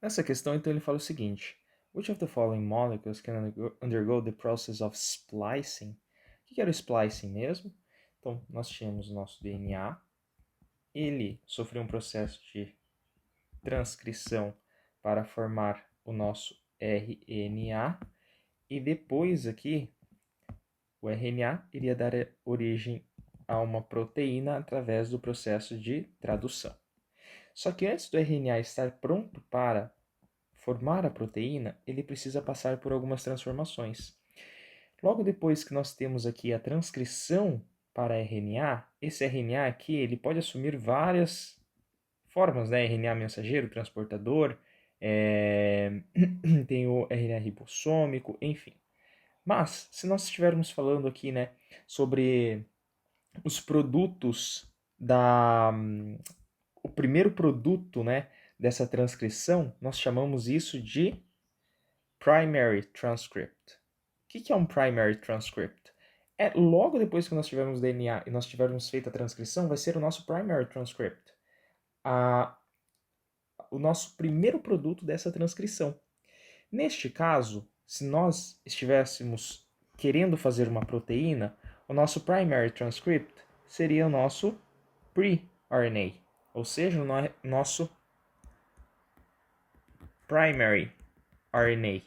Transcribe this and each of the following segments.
Nessa questão, então, ele fala o seguinte: Which of the following molecules can undergo the process of splicing? O que era o splicing mesmo? Então, nós tínhamos o nosso DNA, ele sofreu um processo de transcrição para formar o nosso RNA, e depois aqui, o RNA iria dar origem a uma proteína através do processo de tradução. Só que antes do RNA estar pronto para formar a proteína, ele precisa passar por algumas transformações. Logo depois que nós temos aqui a transcrição para RNA, esse RNA aqui ele pode assumir várias formas, né? RNA mensageiro, transportador, tem o RNA ribossômico, enfim. Mas, se nós estivermos falando aqui, né, sobre os produtos o primeiro produto, né, dessa transcrição, nós chamamos isso de primary transcript. O que é um primary transcript? É logo depois que nós tivermos DNA e nós tivermos feito a transcrição, vai ser o nosso primary transcript. O nosso primeiro produto dessa transcrição. Neste caso, se nós estivéssemos querendo fazer uma proteína, o nosso primary transcript seria o nosso pre-RNA, ou seja, o nosso primary RNA.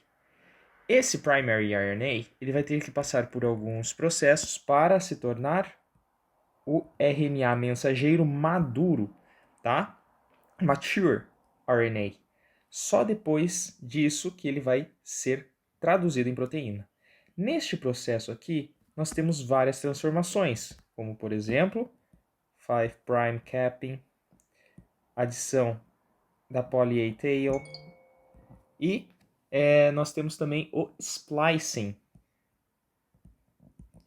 Esse primary RNA ele vai ter que passar por alguns processos para se tornar o RNA mensageiro maduro, tá? Mature RNA. Só depois disso que ele vai ser traduzido em proteína. Neste processo aqui, nós temos várias transformações, como por exemplo, 5' capping, adição da poly A tail e nós temos também o splicing.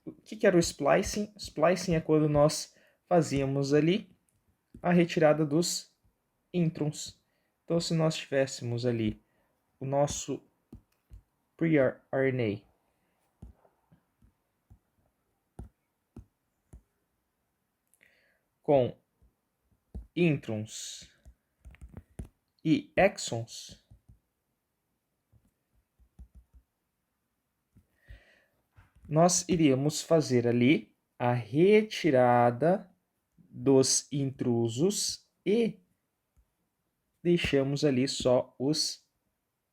O que era o splicing? Splicing é quando nós fazíamos ali a retirada dos introns. Então, se nós tivéssemos ali o nosso pre-RNA com introns e exons, nós iríamos fazer ali a retirada dos intrusos e deixamos ali só os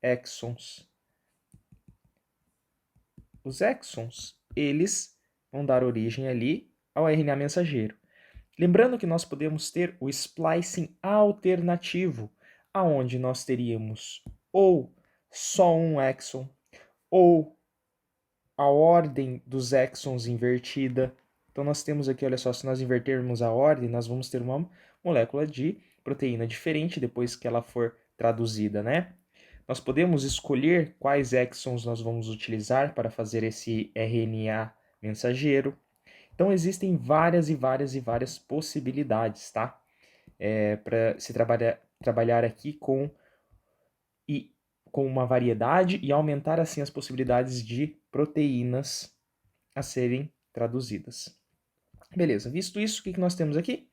exons. Os exons, eles vão dar origem ali ao RNA mensageiro. Lembrando que nós podemos ter o splicing alternativo, aonde nós teríamos ou só um exon, ou a ordem dos exons invertida. Então nós temos aqui, olha só, se nós invertermos a ordem, nós vamos ter uma molécula de proteína diferente depois que ela for traduzida, né? Nós podemos escolher quais exons nós vamos utilizar para fazer esse RNA mensageiro. Então existem várias e várias e várias possibilidades, tá? Para se trabalhar aqui com uma variedade e aumentar assim as possibilidades de proteínas a serem traduzidas. Beleza, visto isso, o que nós temos aqui?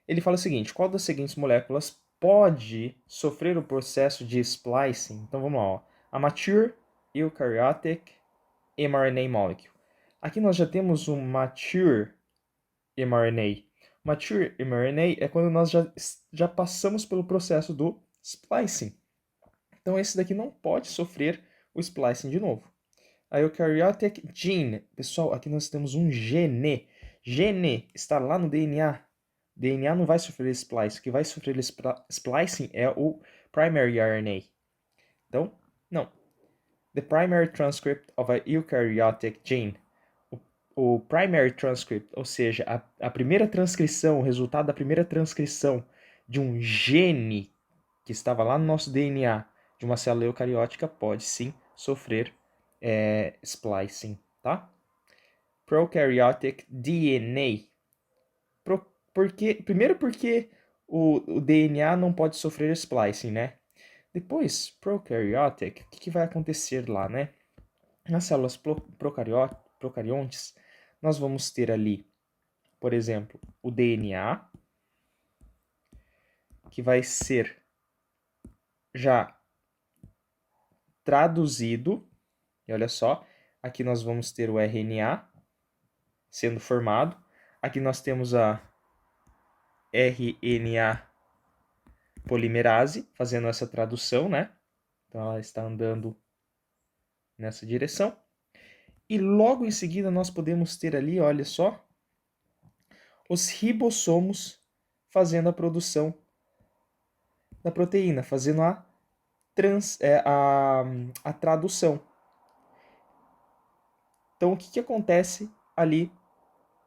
Ele fala o seguinte: qual das seguintes moléculas pode sofrer o processo de splicing? Então vamos lá, ó. A mature eukaryotic mRNA molecule. Aqui nós já temos um mature mRNA. Mature mRNA é quando nós já passamos pelo processo do splicing. Então esse daqui não pode sofrer o splicing de novo. A eukaryotic gene. Pessoal, aqui nós temos um gene. Gene está lá no DNA. DNA não vai sofrer splice. O que vai sofrer splicing é o primary RNA. Então, não. The primary transcript of a eukaryotic gene. O primary transcript, ou seja, a primeira transcrição, o resultado da primeira transcrição de um gene que estava lá no nosso DNA de uma célula eucariótica pode sim sofrer splicing, tá? Prokaryotic DNA. Primeiro porque o DNA não pode sofrer splicing, né? Depois, prokaryotic, o que vai acontecer lá, né? Nas células procariontes, nós vamos ter ali, por exemplo, o DNA, que vai ser já traduzido. E olha só, aqui nós vamos ter o RNA sendo formado. Aqui nós temos a RNA polimerase fazendo essa tradução, né? Então ela está andando nessa direção. E logo em seguida nós podemos ter ali, olha só, os ribossomos fazendo a produção da proteína, fazendo a tradução. Então, o que acontece ali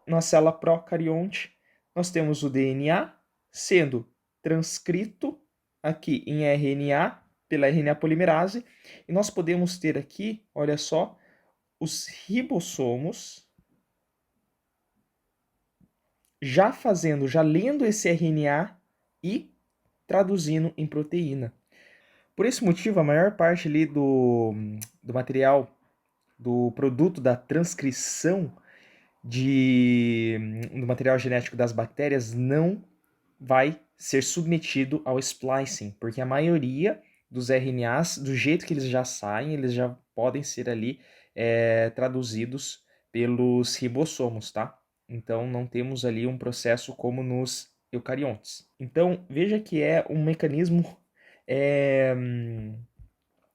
na célula procarionte? Nós temos o DNA sendo transcrito aqui em RNA, pela RNA polimerase, e nós podemos ter aqui, olha só, os ribossomos já lendo esse RNA e traduzindo em proteína. Por esse motivo, a maior parte ali do material, do produto da transcrição do material genético das bactérias não vai ser submetido ao splicing, porque a maioria dos RNAs, do jeito que eles já saem, eles já podem ser ali traduzidos pelos ribossomos, tá? Então não temos ali um processo como nos eucariontes. Então veja que é um mecanismo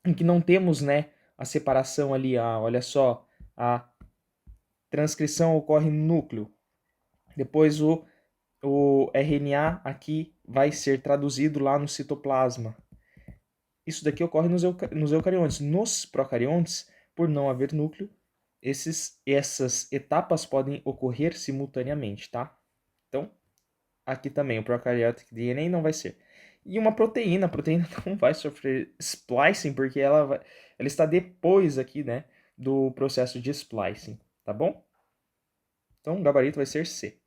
em que não temos, né, a separação ali, olha só, a transcrição ocorre no núcleo, depois o RNA aqui vai ser traduzido lá no citoplasma. Isso daqui ocorre nos eucariontes. Nos procariontes, por não haver núcleo, essas etapas podem ocorrer simultaneamente, tá? Então, aqui também o prokaryotic DNA não vai ser. E uma proteína, a proteína não vai sofrer splicing, porque ela está depois aqui, né, do processo de splicing, tá bom? Então, o gabarito vai ser C.